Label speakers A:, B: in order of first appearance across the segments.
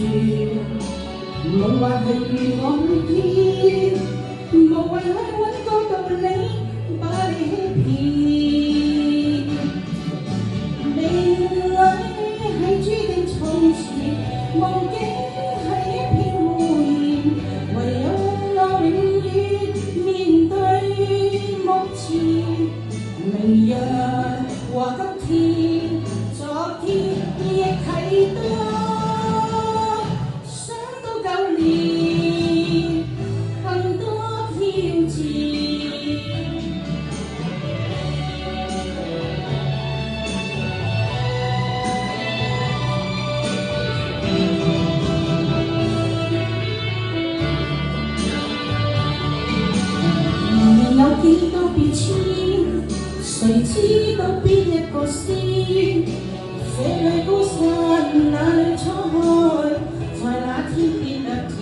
A: 無謂去遇我偏，無謂去揾個道理把你欺騙。命裏係注定從前，夢境係一片污染，唯有我永遠面對目前。明日和今天，昨天亦睇到。有幾多變遷，誰知道邊一個先？這裏高山，那裏滄海，在那天邊一天，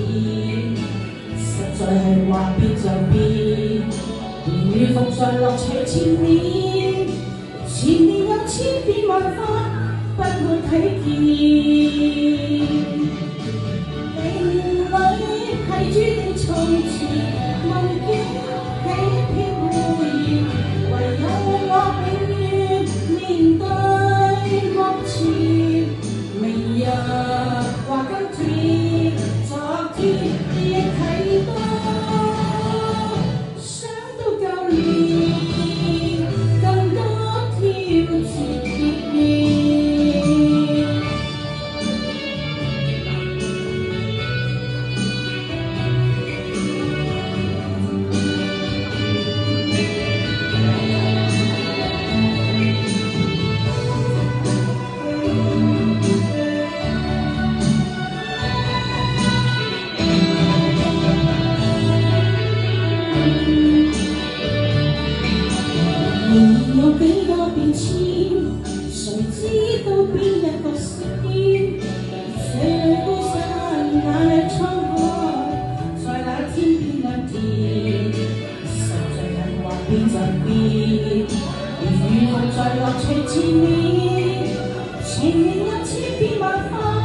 A: 實在係話變就變。年月復在樂趣前面，前面有千變萬化，不會睇見。命裏係注定從前，夢境係一片污染，唯有我永遠面對目前。明日或今天，昨天亦睇多，想到舊年更多挑戰。有幾多變遷，誰知道邊一個先？這裏高山，那裏滄海，在那天邊一天，實在人話變就變。如雨伏在樂趣前面，前面有千變萬化。